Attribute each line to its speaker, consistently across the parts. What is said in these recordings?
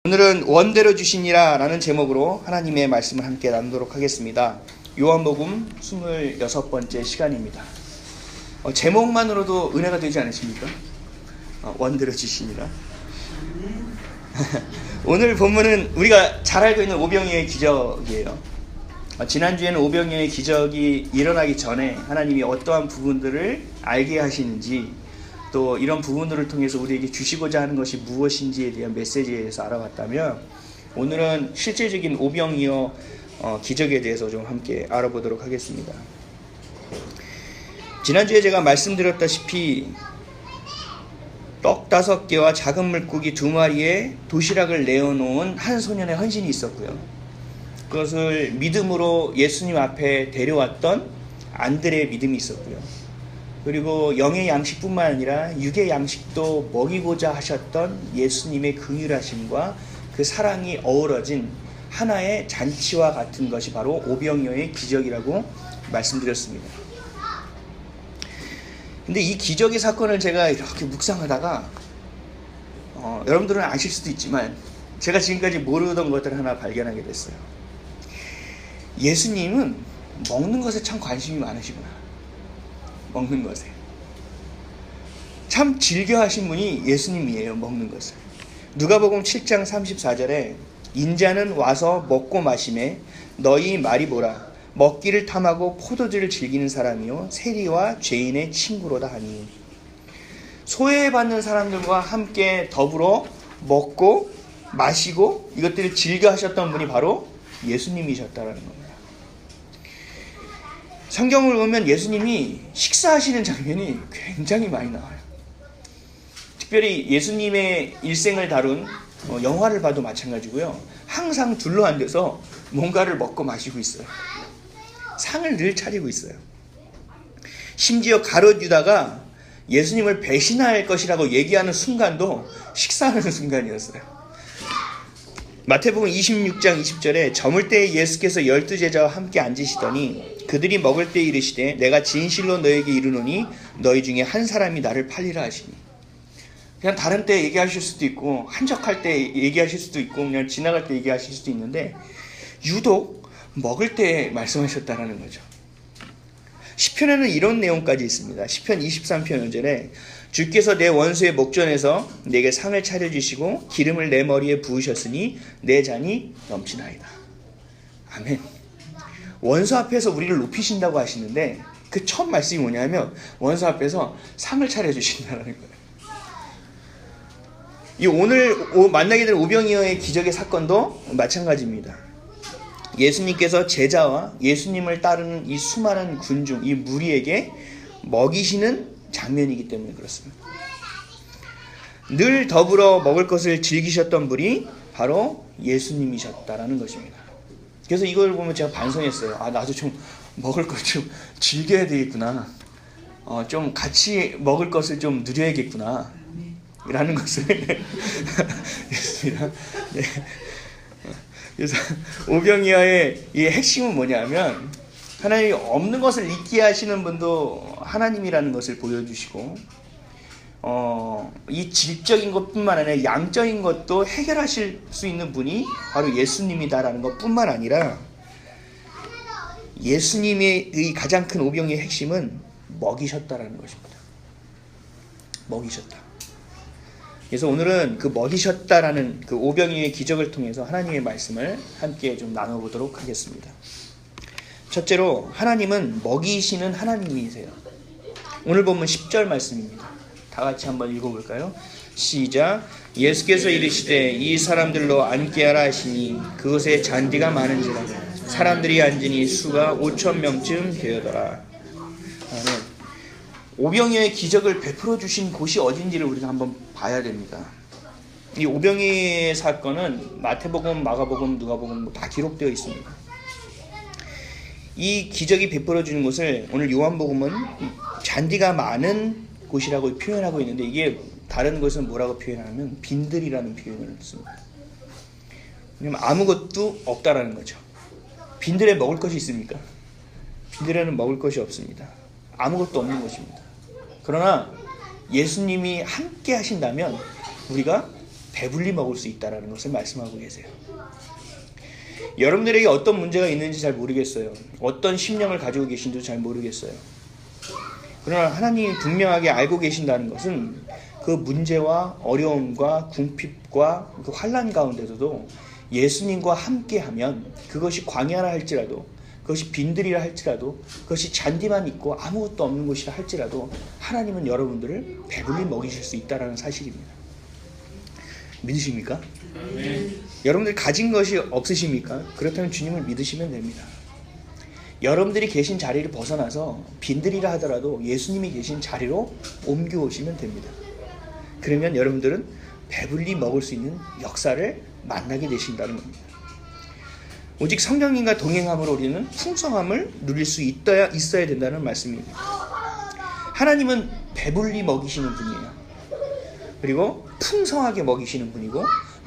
Speaker 1: 오늘은 원대로 주시니라 라는 제목으로 하나님의 말씀을 함께 나누도록 하겠습니다. 요한복음 26번째 시간입니다. 제목만으로도 은혜가 되지 않으십니까? 원대로 주시니라. 오늘 본문은 우리가 잘 알고 있는 오병이어의 기적이에요. 지난주에는 오병이어의 기적이 일어나기 전에 하나님이 어떠한 부분들을 알게 하시는지, 또 이런 부분들을 통해서 우리에게 주시고자 하는 것이 무엇인지에 대한 메시지에 대해서 알아봤다면, 오늘은 실제적인 오병이어 기적에 대해서 좀 함께 알아보도록 하겠습니다. 지난주에 제가 말씀드렸다시피 떡 5개와 작은 물고기 2마리에 도시락을 내어놓은 한 소년의 헌신이 있었고요. 그것을 믿음으로 예수님 앞에 데려왔던 안드레의 믿음이 있었고요. 그리고 영의 양식뿐만 아니라 육의 양식도 먹이고자 하셨던 예수님의 긍휼하심과 그 사랑이 어우러진 하나의 잔치와 같은 것이 바로 오병이어의 기적이라고 말씀드렸습니다. 근데 이 기적의 사건을 제가 이렇게 묵상하다가 여러분들은 아실 수도 있지만 제가 지금까지 모르던 것들을 하나 발견하게 됐어요. 예수님은 먹는 것에 참 관심이 많으시구나. 먹는 것에 참 즐겨하신 분이 예수님이에요. 먹는 것을. 누가복음 7장 34절에 인자는 와서 먹고 마시매 너희 말이 뭐라 먹기를 탐하고 포도주를 즐기는 사람이요 세리와 죄인의 친구로다 하니, 소외받는 사람들과 함께 더불어 먹고 마시고 이것들을 즐겨하셨던 분이 바로 예수님이셨다라는 겁니다. 성경을 보면 예수님이 식사하시는 장면이 굉장히 많이 나와요. 특별히 예수님의 일생을 다룬 영화를 봐도 마찬가지고요. 항상 둘러앉아서 뭔가를 먹고 마시고 있어요. 상을 늘 차리고 있어요. 심지어 가룟 유다가 예수님을 배신할 것이라고 얘기하는 순간도 식사하는 순간이었어요. 마태복음 26장 20절에 저물 때에 예수께서 12제자와 함께 앉으시더니 그들이 먹을 때 이르시되 내가 진실로 너에게 이르노니 너희 중에 한 사람이 나를 팔리라 하시니. 그냥 다른 때 얘기하실 수도 있고 한적할 때 얘기하실 수도 있고 그냥 지나갈 때 얘기하실 수도 있는데 유독 먹을 때 말씀하셨다라는 거죠. 시편에는 이런 내용까지 있습니다. 시편 23편 5절에 주께서 내 원수의 목전에서 내게 상을 차려주시고 기름을 내 머리에 부으셨으니 내 잔이 넘치나이다. 아멘. 원수 앞에서 우리를 높이신다고 하시는데 그 첫 말씀이 뭐냐면 원수 앞에서 상을 차려주신다는 거예요. 이 오늘 만나게 될 오병이어의 기적의 사건도 마찬가지입니다. 예수님께서 제자와 예수님을 따르는 이 수많은 군중, 이 무리에게 먹이시는 장면이기 때문에 그렇습니다. 늘 더불어 먹을 것을 즐기셨던 분이 바로 예수님이셨다라는 것입니다. 그래서 이걸 보면 제가 반성했어요. 나도 좀 먹을 것 좀 즐겨야 되겠구나. 좀 같이 먹을 것을 좀 누려야겠구나. 라는 것을 했습니다. 네. 그래서 오병이어의 이 핵심은 뭐냐면 하나님이 없는 것을 있게 하시는 분도 하나님이라는 것을 보여주시고 이 질적인 것뿐만 아니라 양적인 것도 해결하실 수 있는 분이 바로 예수님이다라는 것뿐만 아니라 예수님의 이 가장 큰 오병이어의 핵심은 먹이셨다라는 것입니다. 먹이셨다. 그래서 오늘은 그 먹이셨다라는 그 오병이어의 기적을 통해서 하나님의 말씀을 함께 좀 나눠보도록 하겠습니다. 첫째로 하나님은 먹이시는 하나님이세요. 오늘 보면 10절 말씀입니다. 다 같이 한번 읽어볼까요? 시작. 예수께서 이르시되 이 사람들로 앉게 하라 하시니 그곳에 잔디가 많은지라 사람들이 앉으니 수가 5,000명쯤 되어더라. 아멘. 오병이어의 기적을 베풀어 주신 곳이 어딘지를 우리가 한번 봐야 됩니다. 이 오병이어의 사건은 마태복음, 마가복음, 누가복음 다 기록되어 있습니다. 이 기적이 베풀어 주는 곳을 오늘 요한복음은 잔디가 많은 곳이라고 표현하고 있는데 이게 다른 곳은 뭐라고 표현하면 빈들이라는 표현을 씁니다. 왜냐면 아무것도 없다라는 거죠. 빈들에 먹을 것이 있습니까? 빈들에는 먹을 것이 없습니다. 아무것도 없는 것입니다. 그러나 예수님이 함께 하신다면 우리가 배불리 먹을 수 있다는 것을 말씀하고 계세요. 여러분들에게 어떤 문제가 있는지 잘 모르겠어요. 어떤 심령을 가지고 계신지도 잘 모르겠어요. 그러나 하나님이 분명하게 알고 계신다는 것은 그 문제와 어려움과 궁핍과 그 환난 가운데서도 예수님과 함께하면 그것이 광야라 할지라도, 그것이 빈들이라 할지라도, 그것이 잔디만 있고 아무것도 없는 곳이라 할지라도 하나님은 여러분들을 배불리 먹이실 수 있다는 사실입니다. 믿으십니까? 여러분들 가진 것이 없으십니까? 그렇다면 주님을 믿으시면 됩니다. 여러분들이 계신 자리를 벗어나서 빈들이라 하더라도 예수님이 계신 자리로 옮겨오시면 됩니다. 그러면 여러분들은 배불리 먹을 수 있는 역사를 만나게 되신다는 겁니다. 오직 성령님과 동행함으로 우리는 풍성함을 누릴 수 있어야 된다는 말씀입니다. 하나님은 배불리 먹이시는 분이에요. 그리고 풍성하게 먹이시는 분이고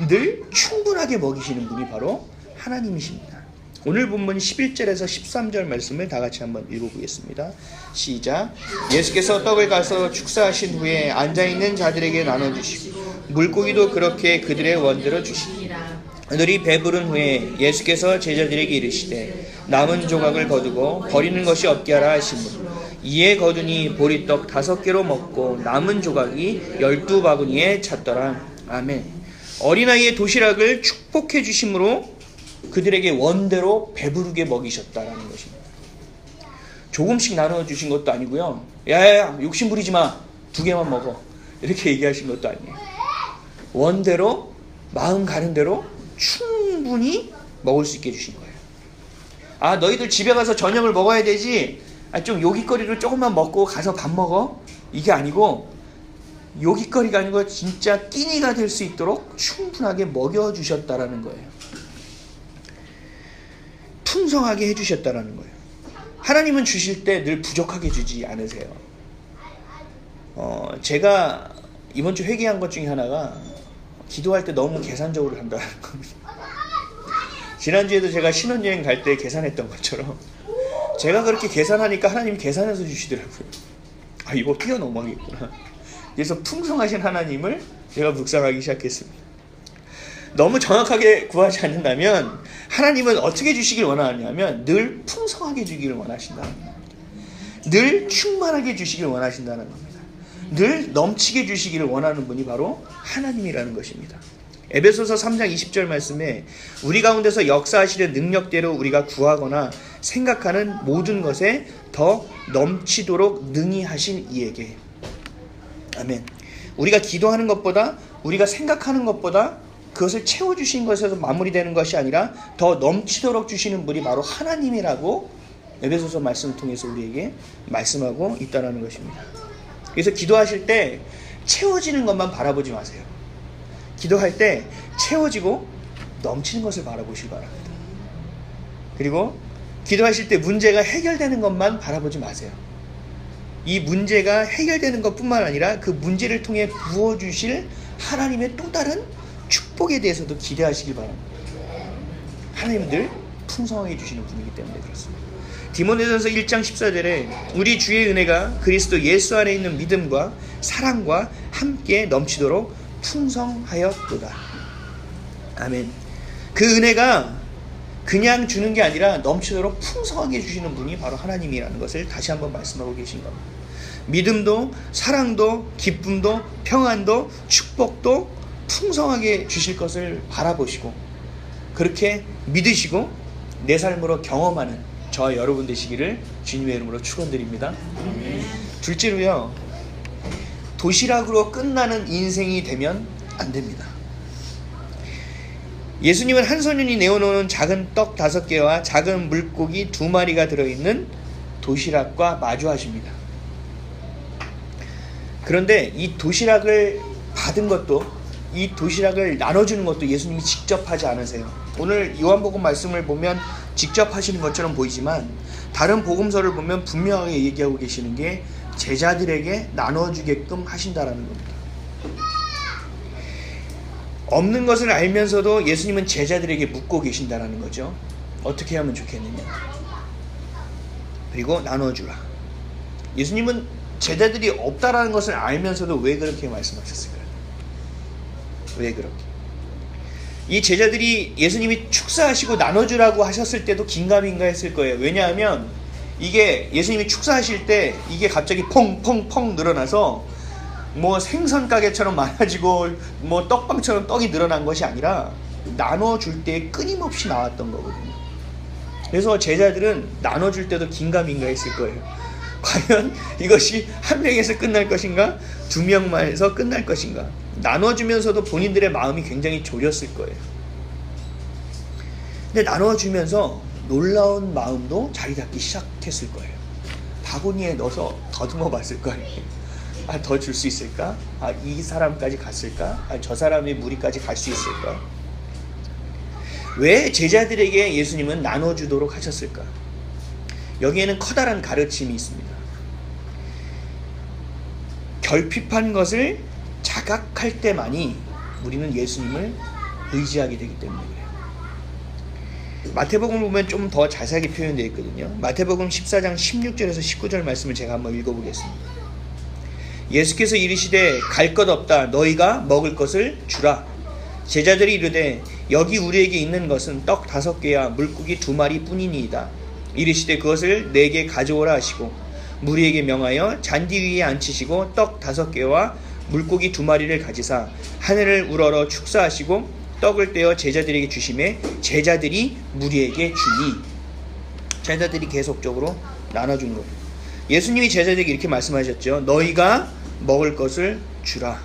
Speaker 1: 늘 충분하게 먹이시는 분이 바로 하나님이십니다. 오늘 본문 11절에서 13절 말씀을 다 같이 한번 읽어보겠습니다. 시작. 예수께서 떡을 가서 축사하신 후에 앉아있는 자들에게 나눠주시고 물고기도 그렇게 그들의 원대로 주시니라. 그들이 배부른 후에 예수께서 제자들에게 이르시되 남은 조각을 거두고 버리는 것이 없게 하라 하시므로 이에 거두니 보리떡 5개로 먹고 남은 조각이 12바구니에 찼더라. 아멘. 어린아이의 도시락을 축복해 주심으로 그들에게 원대로 배부르게 먹이셨다라는 것입니다. 조금씩 나눠주신 것도 아니고요. 야야야 욕심 부리지 마. 2개만 먹어. 이렇게 얘기하신 것도 아니에요. 원대로 마음 가는 대로 충분히 먹을 수 있게 해주신 거예요. 아 너희들 집에 가서 저녁을 먹어야 되지. 좀 요깃거리를 조금만 먹고 가서 밥 먹어. 이게 아니고 요깃거리가 아니고 진짜 끼니가 될 수 있도록 충분하게 먹여주셨다라는 거예요. 풍성하게 해주셨다라는 거예요. 하나님은 주실 때 늘 부족하게 주지 않으세요. 제가 이번 주 회개한 것 중에 하나가 기도할 때 너무 계산적으로 한다는 겁니다. 지난주에도 제가 신혼여행 갈 때 계산했던 것처럼 제가 그렇게 계산하니까 하나님이 계산해서 주시더라고요. 아 이거 뛰어넘어야겠구나. 그래서 풍성하신 하나님을 제가 묵상하기 시작했습니다. 너무 정확하게 구하지 않는다면 하나님은 어떻게 주시길 원하냐면 늘 풍성하게 주기를 원하신다는 겁니다. 늘 충만하게 주시길 원하신다는 겁니다. 늘 넘치게 주시기를 원하는 분이 바로 하나님이라는 것입니다. 에베소서 3장 20절 말씀에 우리 가운데서 역사하시는 능력대로 우리가 구하거나 생각하는 모든 것에 더 넘치도록 능히 하신 이에게. 아멘. 우리가 기도하는 것보다 우리가 생각하는 것보다 그것을 채워주신 것에서 마무리되는 것이 아니라 더 넘치도록 주시는 분이 바로 하나님이라고 에베소서 말씀을 통해서 우리에게 말씀하고 있다는 것입니다. 그래서 기도하실 때 채워지는 것만 바라보지 마세요. 기도할 때 채워지고 넘치는 것을 바라보시기 바랍니다. 그리고 기도하실 때 문제가 해결되는 것만 바라보지 마세요. 이 문제가 해결되는 것뿐만 아니라 그 문제를 통해 부어주실 하나님의 또 다른 축복에 대해서도 기대하시기 바랍니다. 하나님은 늘 풍성하게 주시는 분이기 때문에 그렇습니다. 디모데전서 1장 14절에 우리 주의 은혜가 그리스도 예수 안에 있는 믿음과 사랑과 함께 넘치도록 풍성하였도다. 아멘. 그 은혜가 그냥 주는 게 아니라 넘치도록 풍성하게 주시는 분이 바로 하나님이라는 것을 다시 한번 말씀하고 계신 겁니다. 믿음도 사랑도 기쁨도 평안도 축복도 풍성하게 주실 것을 바라보시고 그렇게 믿으시고 내 삶으로 경험하는 저와 여러분 되시기를 주님의 이름으로 축원드립니다. 둘째로요, 도시락으로 끝나는 인생이 되면 안 됩니다. 예수님은 한 소년이 내어놓은 작은 떡 5개와 작은 물고기 2마리가 들어있는 도시락과 마주하십니다. 그런데 이 도시락을 받은 것도 이 도시락을 나눠주는 것도 예수님이 직접 하지 않으세요. 오늘 요한복음 말씀을 보면 직접 하시는 것처럼 보이지만 다른 복음서를 보면 분명하게 얘기하고 계시는 게 제자들에게 나눠주게끔 하신다라는 겁니다. 없는 것을 알면서도 예수님은 제자들에게 묻고 계신다라는 거죠. 어떻게 하면 좋겠느냐. 그리고 나눠주라. 예수님은 제자들이 없다라는 것을 알면서도 왜 그렇게 말씀하셨을까요? 왜 그렇게? 이 제자들이 예수님이 축사하시고 나눠주라고 하셨을 때도 긴가민가 했을 거예요. 왜냐하면 이게 예수님이 축사하실 때 이게 갑자기 펑펑펑 늘어나서 뭐 생선 가게처럼 많아지고 뭐 떡방처럼 떡이 늘어난 것이 아니라 나눠줄 때 끊임없이 나왔던 거거든요. 그래서 제자들은 나눠줄 때도 긴가민가 했을 거예요. 과연 이것이 한 명에서 끝날 것인가? 두 명만에서 끝날 것인가? 나눠주면서도 본인들의 마음이 굉장히 졸였을 거예요. 근데 나눠주면서 놀라운 마음도 자리 잡기 시작했을 거예요. 바구니에 넣어서 더듬어 봤을 거예요. 아, 더 줄 수 있을까? 아, 이 사람까지 갔을까? 아, 저 사람의 무리까지 갈 수 있을까? 왜 제자들에게 예수님은 나눠주도록 하셨을까? 여기에는 커다란 가르침이 있습니다. 결핍한 것을 자각할 때만이 우리는 예수님을 의지하게 되기 때문에 그래요. 마태복음을 보면 좀 더 자세하게 표현되어 있거든요. 마태복음 14장 16절에서 19절 말씀을 제가 한번 읽어보겠습니다. 예수께서 이르시되 갈 것 없다. 너희가 먹을 것을 주라. 제자들이 이르되 여기 우리에게 있는 것은 떡 5개와 물고기 2마리 뿐이니이다. 이르시되 그것을 내게 가져오라 하시고 무리에게 명하여 잔디 위에 앉히시고 떡 5개와 물고기 2마리를 가지사 하늘을 우러러 축사하시고 떡을 떼어 제자들에게 주시매 제자들이 무리에게 주니. 제자들이 계속적으로 나눠준 거예요. 예수님이 제자들에게 이렇게 말씀하셨죠. 너희가 먹을 것을 주라.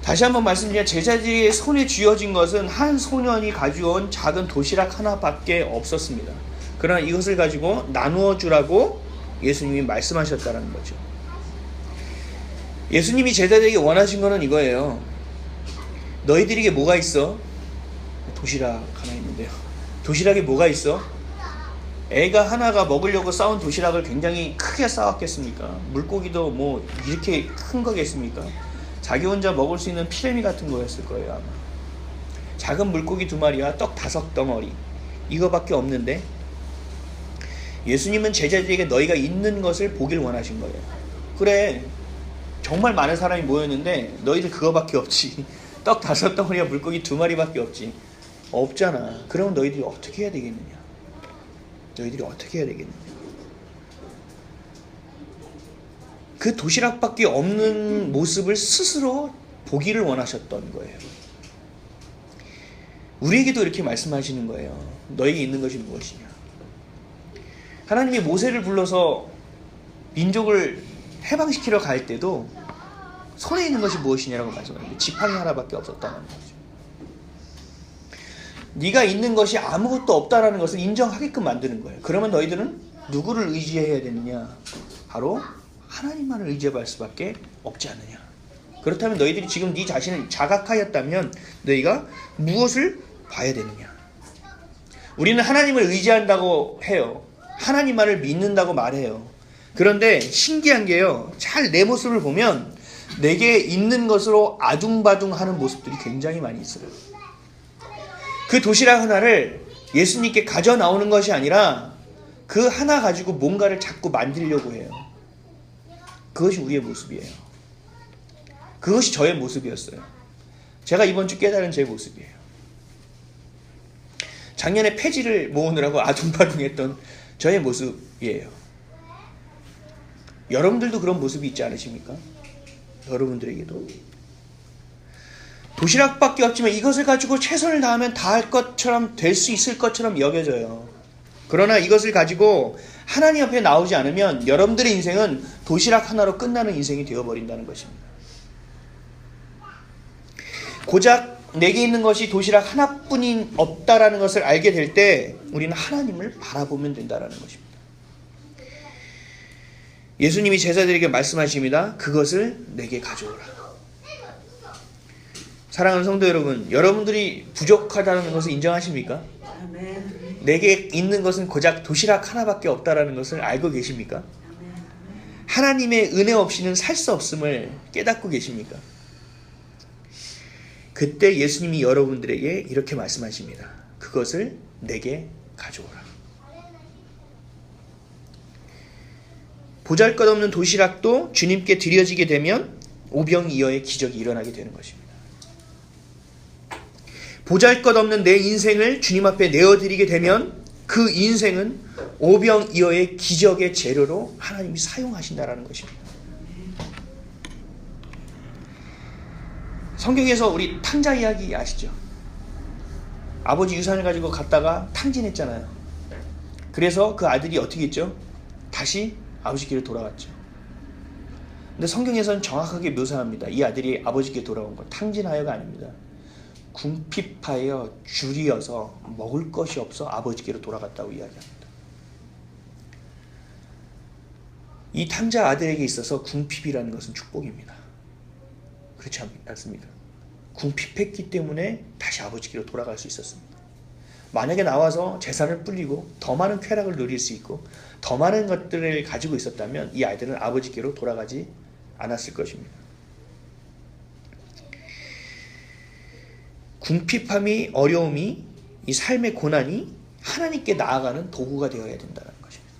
Speaker 1: 다시 한번 말씀드리면 제자들의 손에 쥐어진 것은 한 소년이 가져온 작은 도시락 하나밖에 없었습니다. 그러나 이것을 가지고 나누어 주라고 예수님이 말씀하셨다는 거죠. 예수님이 제자들에게 원하신 것은 이거예요. 너희들에게 뭐가 있어? 도시락 하나 있는데요. 도시락에 뭐가 있어? 애가 하나가 먹으려고 싸운 도시락을 굉장히 크게 싸왔겠습니까? 물고기도 뭐 이렇게 큰 거겠습니까? 자기 혼자 먹을 수 있는 피레미 같은 거였을 거예요 아마. 작은 물고기 2마리와 떡 5덩어리 이거밖에 없는데 예수님은 제자들에게 너희가 있는 것을 보길 원하신 거예요. 그래 정말 많은 사람이 모였는데 너희들 그거밖에 없지. 떡 5덩어리와 물고기 2마리밖에 없지. 없잖아. 그러면 너희들이 어떻게 해야 되겠느냐? 너희들이 어떻게 해야 되겠느냐? 그 도시락밖에 없는 모습을 스스로 보기를 원하셨던 거예요. 우리에게도 이렇게 말씀하시는 거예요. 너에게 있는 것이 무엇이냐? 하나님이 모세를 불러서 민족을 해방시키러 갈 때도 손에 있는 것이 무엇이냐라고 말씀하셨는데 지팡이 하나밖에 없었다는 거죠. 네가 있는 것이 아무것도 없다라는 것을 인정하게끔 만드는 거예요. 그러면 너희들은 누구를 의지해야 되느냐? 바로 하나님만을 의지할 수밖에 없지 않느냐. 그렇다면 너희들이 지금 네 자신을 자각하였다면 너희가 무엇을 봐야 되느냐? 우리는 하나님을 의지한다고 해요. 하나님만을 믿는다고 말해요. 그런데 신기한 게요. 잘 내 모습을 보면 내게 있는 것으로 아둥바둥하는 모습들이 굉장히 많이 있어요. 그 도시락 하나를 예수님께 가져 나오는 것이 아니라 그 하나 가지고 뭔가를 자꾸 만들려고 해요. 그것이 우리의 모습이에요. 그것이 저의 모습이었어요. 제가 이번 주 깨달은 제 모습이에요. 작년에 폐지를 모으느라고 아둥바둥했던 저의 모습이에요. 여러분들도 그런 모습이 있지 않으십니까? 여러분들에게도. 도시락밖에 없지만 이것을 가지고 최선을 다하면 다 할 것처럼 될 수 있을 것처럼 여겨져요. 그러나 이것을 가지고 하나님 앞에 나오지 않으면 여러분들의 인생은 도시락 하나로 끝나는 인생이 되어버린다는 것입니다. 고작 내게 있는 것이 도시락 하나뿐인 없다라는 것을 알게 될 때 우리는 하나님을 바라보면 된다는 것입니다. 예수님이 제자들에게 말씀하십니다. 그것을 내게 가져오라. 사랑하는 성도 여러분, 여러분들이 부족하다는 것을 인정하십니까? 아멘. 내게 있는 것은 고작 도시락 하나밖에 없다라는 것을 알고 계십니까? 아멘. 하나님의 은혜 없이는 살 수 없음을 깨닫고 계십니까? 그때 예수님이 여러분들에게 이렇게 말씀하십니다. 그것을 내게 가져오라. 보잘것없는 도시락도 주님께 드려지게 되면 오병이어의 기적이 일어나게 되는 것입니다. 보잘것없는 내 인생을 주님 앞에 내어드리게 되면 그 인생은 오병이어의 기적의 재료로 하나님이 사용하신다라는 것입니다. 성경에서 우리 탕자 이야기 아시죠? 아버지 유산을 가지고 갔다가 탕진했잖아요. 그래서 그 아들이 어떻게 했죠? 다시 아버지께로 돌아갔죠. 근데 성경에서는 정확하게 묘사합니다. 이 아들이 아버지께 돌아온 건 탕진하여가 아닙니다. 궁핍하여 줄이어서 먹을 것이 없어 아버지께로 돌아갔다고 이야기합니다. 이 탕자 아들에게 있어서 궁핍이라는 것은 축복입니다. 그렇지 않습니까? 궁핍했기 때문에 다시 아버지께로 돌아갈 수 있었습니다. 만약에 나와서 재산을 불리고 더 많은 쾌락을 누릴 수 있고 더 많은 것들을 가지고 있었다면 이 아이들은 아버지께로 돌아가지 않았을 것입니다. 궁핍함이, 어려움이, 이 삶의 고난이 하나님께 나아가는 도구가 되어야 된다는 것입니다.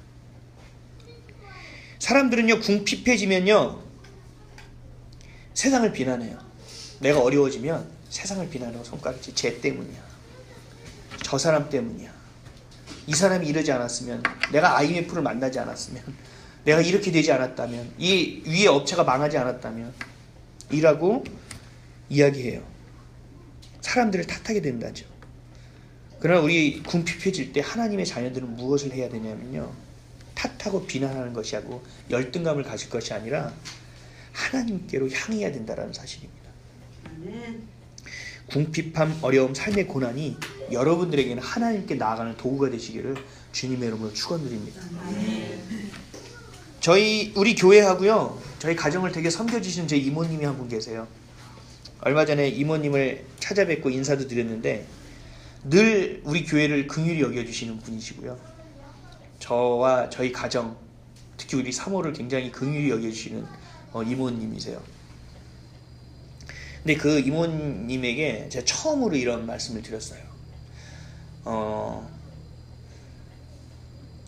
Speaker 1: 사람들은요, 궁핍해지면요 세상을 비난해요. 내가 어려워지면 세상을 비난하고 손가락질. 쟤 때문이야, 저 사람 때문이야, 이 사람이 이러지 않았으면, 내가 IMF를 만나지 않았으면, 내가 이렇게 되지 않았다면, 이 위에 업체가 망하지 않았다면 이라고 이야기해요. 사람들을 탓하게 된다죠. 그러나 우리 궁핍해질 때 하나님의 자녀들은 무엇을 해야 되냐면요, 탓하고 비난하는 것이 하고 열등감을 가질 것이 아니라 하나님께로 향해야 된다는 사실입니다. 궁핍함, 어려움, 삶의 고난이 여러분들에게는 하나님께 나아가는 도구가 되시기를 주님의 이름으로 축원드립니다. 우리 교회하고요, 저희 가정을 되게 섬겨주시는 제 이모님이 한 분 계세요. 얼마 전에 이모님을 찾아뵙고 인사도 드렸는데 늘 우리 교회를 긍휼히 여겨주시는 분이시고요, 저와 저희 가정, 특히 우리 사모를 굉장히 긍휼히 여겨주시는 이모님이세요. 근데 그 이모님에게 제가 처음으로 이런 말씀을 드렸어요.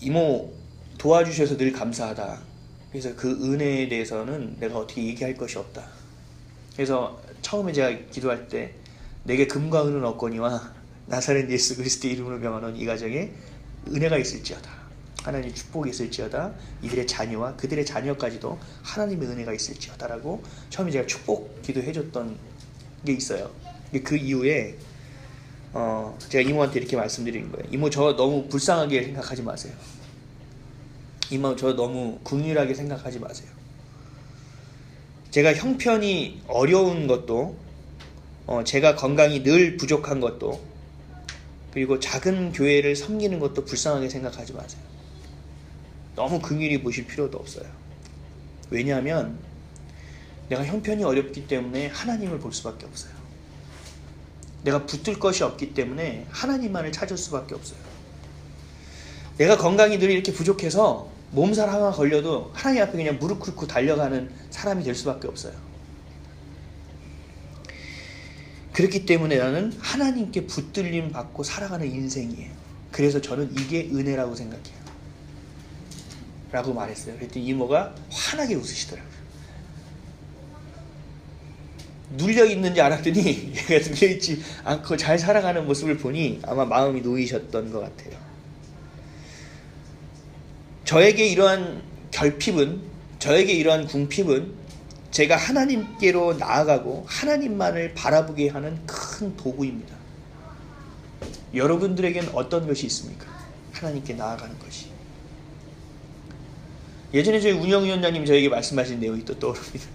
Speaker 1: 이모 도와주셔서 늘 감사하다. 그래서 그 은혜에 대해서는 내가 어떻게 얘기할 것이 없다. 그래서 처음에 제가 기도할 때 내게 금과 은은 없거니와 나사렛 예수 그리스도의 이름으로 명하노니 이 가정에 은혜가 있을지어다, 하나님의 축복이 있을지어다, 이들의 자녀와 그들의 자녀까지도 하나님의 은혜가 있을지어다 라고 처음에 제가 축복 기도해줬던 게 있어요. 그 이후에 제가 이모한테 이렇게 말씀드린 거예요. 이모, 저 너무 불쌍하게 생각하지 마세요. 이모, 저 너무 긍휼하게 생각하지 마세요. 제가 형편이 어려운 것도, 제가 건강이 늘 부족한 것도, 그리고 작은 교회를 섬기는 것도 불쌍하게 생각하지 마세요. 너무 긍휼히 보실 필요도 없어요. 왜냐하면 내가 형편이 어렵기 때문에 하나님을 볼 수밖에 없어요. 내가 붙들 것이 없기 때문에 하나님만을 찾을 수밖에 없어요. 내가 건강이 늘 이렇게 부족해서 몸살 하나 걸려도 하나님 앞에 그냥 무릎 꿇고 달려가는 사람이 될 수밖에 없어요. 그렇기 때문에 나는 하나님께 붙들림 받고 살아가는 인생이에요. 그래서 저는 이게 은혜라고 생각해요 라고 말했어요. 그랬더니 이모가 환하게 웃으시더라고요. 눌려있는지 알았더니 얘가 눌려있지 않고 잘 살아가는 모습을 보니 아마 마음이 놓이셨던 것 같아요. 저에게 이러한 결핍은, 저에게 이러한 궁핍은 제가 하나님께로 나아가고 하나님만을 바라보게 하는 큰 도구입니다. 여러분들에겐 어떤 것이 있습니까? 하나님께 나아가는 것이. 예전에 저희 운영위원장님이 저에게 말씀하신 내용이 또 떠오릅니다.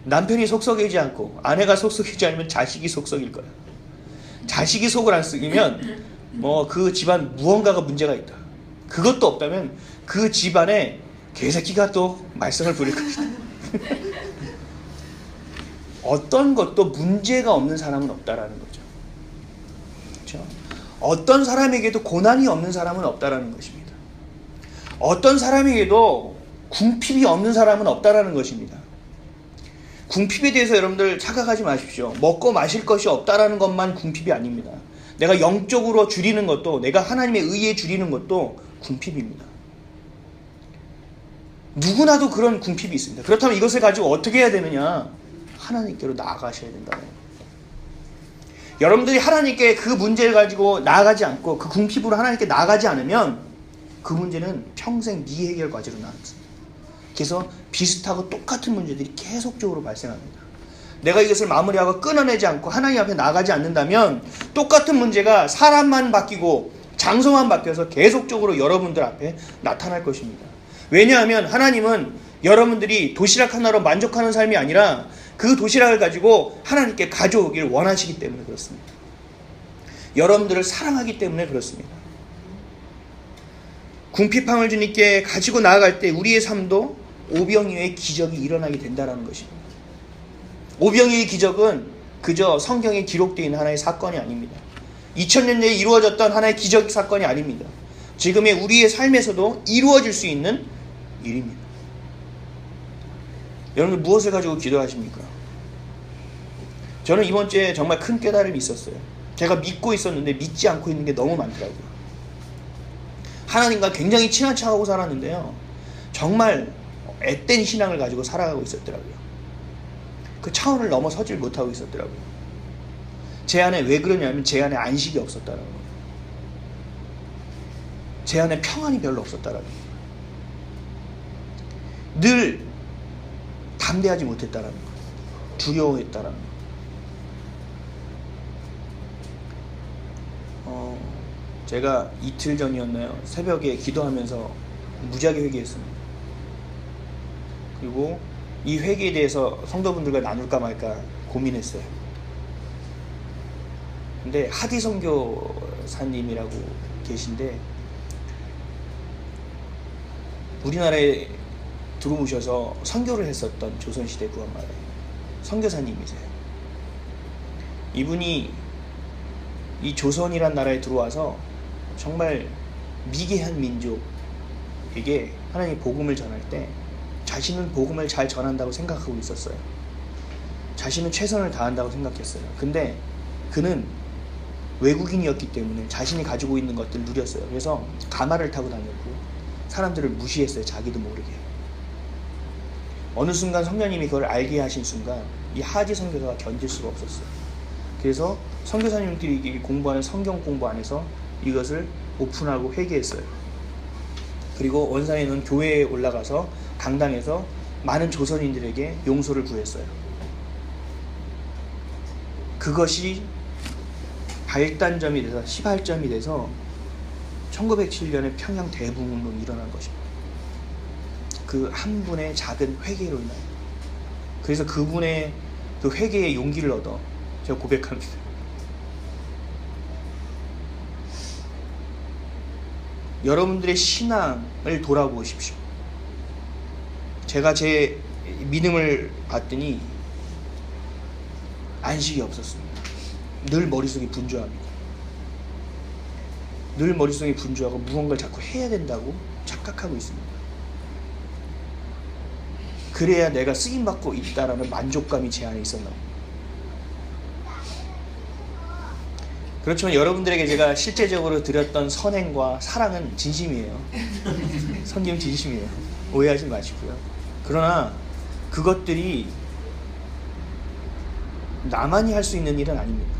Speaker 1: 남편이 속썩이지 않고 아내가 속썩이지 않으면 자식이 속썩일 거야. 자식이 속을 안 썩이면 그 집안 무언가가 문제가 있다. 그것도 없다면 그 집안에 개새끼가 또 말썽을 부릴 것이다. 어떤 것도 문제가 없는 사람은 없다라는 거죠. 그렇죠? 어떤 사람에게도 고난이 없는 사람은 없다라는 것입니다. 어떤 사람에게도 궁핍이 없는 사람은 없다라는 것입니다. 궁핍에 대해서 여러분들 착각하지 마십시오. 먹고 마실 것이 없다라는 것만 궁핍이 아닙니다. 내가 영적으로 줄이는 것도, 내가 하나님의 의에 줄이는 것도 궁핍입니다. 누구나도 그런 궁핍이 있습니다. 그렇다면 이것을 가지고 어떻게 해야 되느냐? 하나님께로 나아가셔야 된다. 여러분들이 하나님께 그 문제를 가지고 나아가지 않고 그 궁핍으로 하나님께 나아가지 않으면 그 문제는 평생 미해결 과제로 남습니다. 그래서 비슷하고 똑같은 문제들이 계속적으로 발생합니다. 내가 이것을 마무리하고 끊어내지 않고 하나님 앞에 나가지 않는다면 똑같은 문제가 사람만 바뀌고 장소만 바뀌어서 계속적으로 여러분들 앞에 나타날 것입니다. 왜냐하면 하나님은 여러분들이 도시락 하나로 만족하는 삶이 아니라 그 도시락을 가지고 하나님께 가져오길 원하시기 때문에 그렇습니다. 여러분들을 사랑하기 때문에 그렇습니다. 궁핍함을 주님께 가지고 나아갈 때 우리의 삶도 오병이어의 기적이 일어나게 된다는 것입니다. 오병이어의 기적은 그저 성경에 기록되어 있는 하나의 사건이 아닙니다. 2000년 전에 이루어졌던 하나의 기적 사건이 아닙니다. 지금의 우리의 삶에서도 이루어질 수 있는 일입니다. 여러분들 무엇을 가지고 기도하십니까? 저는 이번 주에 정말 큰 깨달음이 있었어요. 제가 믿고 있었는데 믿지 않고 있는 게 너무 많더라고요. 하나님과 굉장히 친한 척하고 살았는데요, 정말 앳된 신앙을 가지고 살아가고 있었더라고요. 그 차원을 넘어서질 못하고 있었더라고요. 제 안에 왜 그러냐면 제 안에 안식이 없었다라는 거예요. 제 안에 평안이 별로 없었다라는 거예요. 늘 담대하지 못했다라는 거예요. 두려워했다라는 거예요. 제가 이틀 전이었나요? 새벽에 기도하면서 무지하게 회개했습니다. 그리고 이 회개에 대해서 성도분들과 나눌까 말까 고민했어요. 근데 하디 선교사님이라고 계신데 우리나라에 들어오셔서 선교를 했었던 조선시대 구한마을에 선교사님이세요. 이분이 이 조선이란 나라에 들어와서 정말 미개한 민족에게 하나님의 복음을 전할 때 자신은 복음을 잘 전한다고 생각하고 있었어요. 자신은 최선을 다한다고 생각했어요. 근데 그는 외국인이었기 때문에 자신이 가지고 있는 것들을 누렸어요. 그래서 가마를 타고 다녔고 사람들을 무시했어요. 자기도 모르게. 어느 순간 성령님이 그걸 알게 하신 순간 이 하지 선교사가 견딜 수가 없었어요. 그래서 선교사님들이 공부하는 성경 공부 안에서 이것을 오픈하고 회개했어요. 그리고 원산에는 교회에 올라가서 강당에서 많은 조선인들에게 용서를 구했어요. 그것이 발단점이 돼서 시발점이 돼서 1907년에 평양 대붕으로 일어난 것입니다. 그 한 분의 작은 회개로 인하여. 그래서 그분의 그 회개의 용기를 얻어 제가 고백합니다. 여러분들의 신앙을 돌아보십시오. 제가 제 믿음을 봤더니 안식이 없었습니다. 늘 머릿속이 분주합니다. 늘 머릿속이 분주하고 무언가를 자꾸 해야 된다고 착각하고 있습니다. 그래야 내가 쓰임받고 있다라는 만족감이 제 안에 있었나 봅니다. 그렇지만 여러분들에게 제가 실제적으로 드렸던 선행과 사랑은 진심이에요. 선교는 진심이에요. 오해하지 마시고요. 그러나 그것들이 나만이 할 수 있는 일은 아닙니다.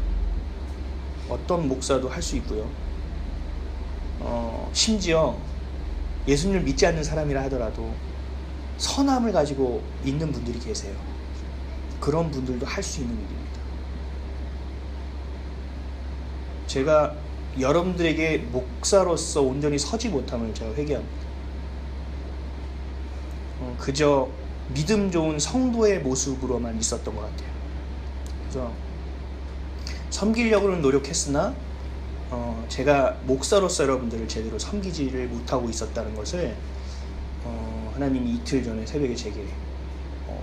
Speaker 1: 어떤 목사도 할 수 있고요. 심지어 예수님을 믿지 않는 사람이라 하더라도 선함을 가지고 있는 분들이 계세요. 그런 분들도 할 수 있는 일입니다. 제가 여러분들에게 목사로서 온전히 서지 못함을 제가 회개합니다. 그저 믿음 좋은 성도의 모습으로만 있었던 것 같아요. 그래서 섬기려고는 노력했으나 제가 목사로서 여러분들을 제대로 섬기지를 못하고 있었다는 것을 하나님이 이틀 전에 새벽에 제게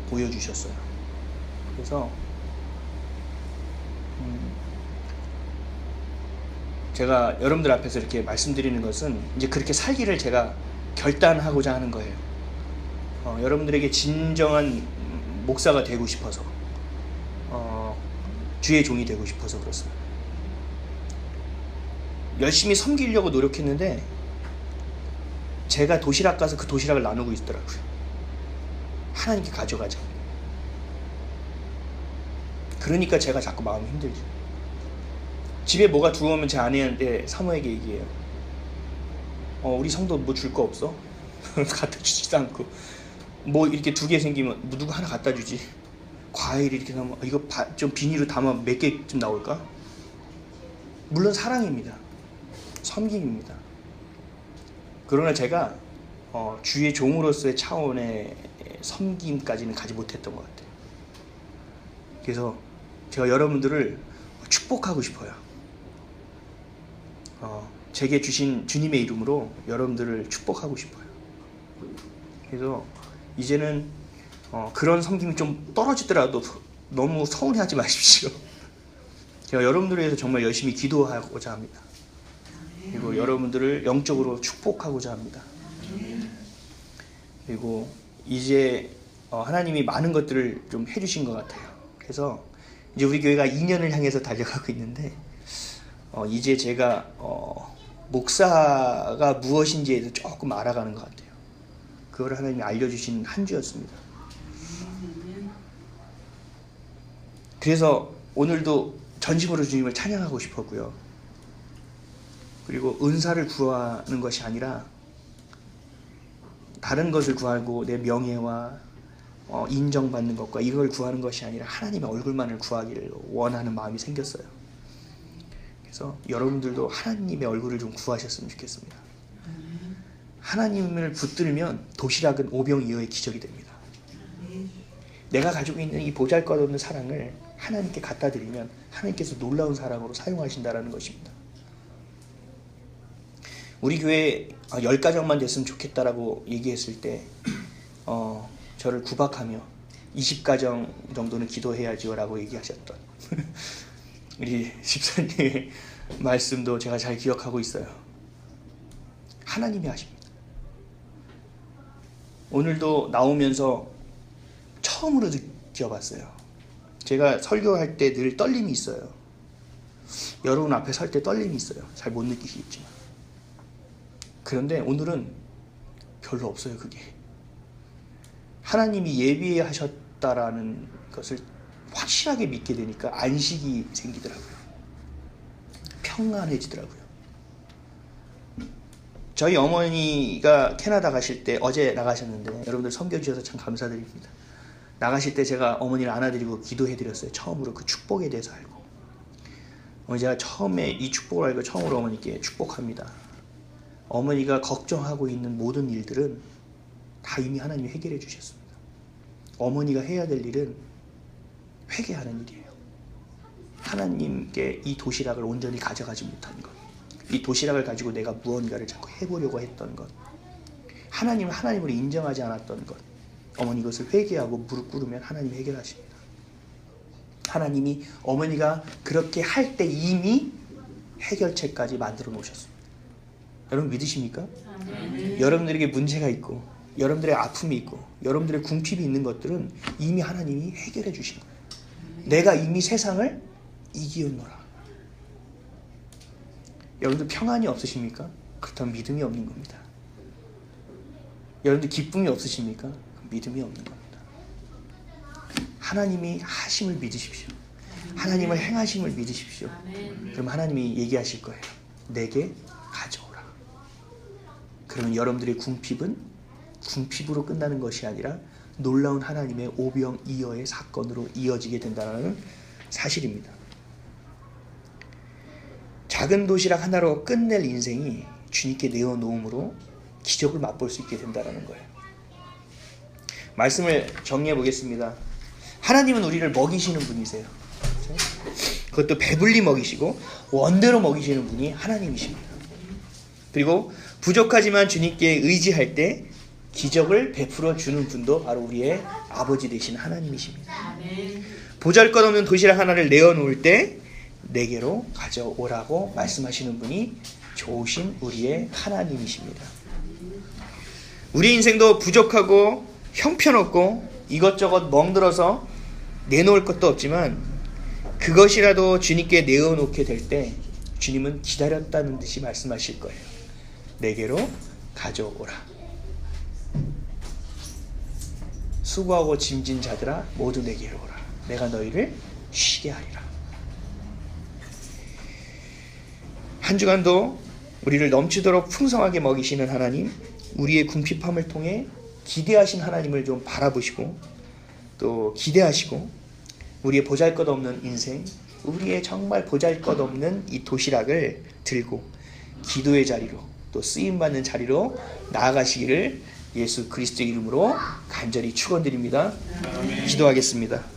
Speaker 1: 보여주셨어요. 그래서 제가 여러분들 앞에서 이렇게 말씀드리는 것은 이제 그렇게 살기를 제가 결단하고자 하는 거예요. 여러분들에게 진정한 목사가 되고 싶어서 주의 종이 되고 싶어서 그렇습니다. 열심히 섬기려고 노력했는데 제가 도시락 가서 그 도시락을 나누고 있더라고요. 하나님께 가져가자. 그러니까 제가 자꾸 마음이 힘들죠. 집에 뭐가 들어오면 제 아내한테 사모에게 얘기해요. 우리 성도 뭐 줄 거 없어? 갖다 주지도 않고, 뭐 이렇게 2개 생기면 누가 하나 갖다 주지. 과일이 이렇게 나오면 이거 좀 비닐로 담아 몇 개쯤 나올까? 물론 사랑입니다. 섬김입니다. 그러나 제가 주의 종으로서의 차원의 섬김까지는 가지 못했던 것 같아요. 그래서 제가 여러분들을 축복하고 싶어요. 제게 주신 주님의 이름으로 여러분들을 축복하고 싶어요. 그래서 이제는 그런 섬김이 좀 떨어지더라도 너무 서운해하지 마십시오. 제가 여러분들을 위해서 정말 열심히 기도하고자 합니다. 그리고 여러분들을 영적으로 축복하고자 합니다. 그리고 이제 하나님이 많은 것들을 좀 해주신 것 같아요. 그래서 이제 우리 교회가 2년을 향해서 달려가고 있는데 이제 제가 목사가 무엇인지에 대해서 조금 알아가는 것 같아요. 그걸 하나님이 알려주신 한 주였습니다. 그래서 오늘도 전심으로 주님을 찬양하고 싶었고요. 그리고 은사를 구하는 것이 아니라 다른 것을 구하고 내 명예와 인정받는 것과 이걸 구하는 것이 아니라 하나님의 얼굴만을 구하기를 원하는 마음이 생겼어요. 그래서 여러분들도 하나님의 얼굴을 좀 구하셨으면 좋겠습니다. 하나님을 붙들면 도시락은 오병이어의 기적이 됩니다. 내가 가지고 있는 이 보잘것없는 사랑을 하나님께 갖다 드리면 하나님께서 놀라운 사랑으로 사용하신다는 것입니다. 우리 교회 10가정만 됐으면 좋겠다라고 얘기했을 때 저를 구박하며 20가정 정도는 기도해야지요 라고 얘기하셨던 우리 집사님의 말씀도 제가 잘 기억하고 있어요. 하나님이 하십니다. 오늘도 나오면서 처음으로 느껴봤어요. 제가 설교할 때 늘 떨림이 있어요. 여러분 앞에 설 때 떨림이 있어요. 잘 못 느끼시겠지만. 그런데 오늘은 별로 없어요. 그게 하나님이 예비하셨다라는 것을 확실하게 믿게 되니까 안식이 생기더라고요. 평안해지더라고요. 저희 어머니가 캐나다 가실 때 어제 나가셨는데 여러분들 섬겨주셔서 참 감사드립니다. 나가실 때 제가 어머니를 안아드리고 기도해드렸어요. 처음으로 그 축복에 대해서 알고. 제가 처음에 이 축복을 알고 처음으로 어머니께 축복합니다. 어머니가 걱정하고 있는 모든 일들은 다 이미 하나님이 해결해 주셨습니다. 어머니가 해야 될 일은 회개하는 일이에요. 하나님께 이 도시락을 온전히 가져가지 못한 것, 이 도시락을 가지고 내가 무언가를 자꾸 해보려고 했던 것, 하나님을 하나님으로 인정하지 않았던 것, 어머니 이것을 회개하고 무릎 꿇으면 하나님이 해결하십니다. 하나님이 어머니가 그렇게 할 때 이미 해결책까지 만들어 놓으셨습니다. 여러분 믿으십니까? 여러분들에게 문제가 있고 여러분들의 아픔이 있고 여러분들의 궁핍이 있는 것들은 이미 하나님이 해결해 주신 거예요. 내가 이미 세상을 이기었노라. 여러분들 평안이 없으십니까? 그렇다면 믿음이 없는 겁니다. 여러분들 기쁨이 없으십니까? 믿음이 없는 겁니다. 하나님이 하심을 믿으십시오. 하나님을 행하심을 믿으십시오. 그럼 하나님이 얘기하실 거예요. 내게 가져오라. 그러면 여러분들의 궁핍은 궁핍으로 끝나는 것이 아니라 놀라운 하나님의 오병이어의 사건으로 이어지게 된다는 사실입니다. 작은 도시락 하나로 끝낼 인생이 주님께 내어놓음으로 기적을 맛볼 수 있게 된다는 거예요. 말씀을 정리해 보겠습니다. 하나님은 우리를 먹이시는 분이세요. 그것도 배불리 먹이시고 원대로 먹이시는 분이 하나님이십니다. 그리고 부족하지만 주님께 의지할 때 기적을 베풀어 주는 분도 바로 우리의 아버지 되신 하나님이십니다. 보잘것없는 도시락 하나를 내어놓을 때 내게로 가져오라고 말씀하시는 분이 좋으신 우리의 하나님이십니다. 우리 인생도 부족하고 형편없고 이것저것 멍들어서 내놓을 것도 없지만 그것이라도 주님께 내어놓게 될 때 주님은 기다렸다는 듯이 말씀하실 거예요. 내게로 가져오라. 수고하고 짐진 자들아 모두 내게로 오라. 내가 너희를 쉬게 하리라. 한 주간도 우리를 넘치도록 풍성하게 먹이시는 하나님, 우리의 궁핍함을 통해 기대하신 하나님을 좀 바라보시고 또 기대하시고 우리의 보잘것없는 인생, 우리의 정말 보잘것없는 이 도시락을 들고 기도의 자리로 또 쓰임받는 자리로 나아가시기를 예수 그리스도의 이름으로 간절히 축원드립니다. 기도하겠습니다.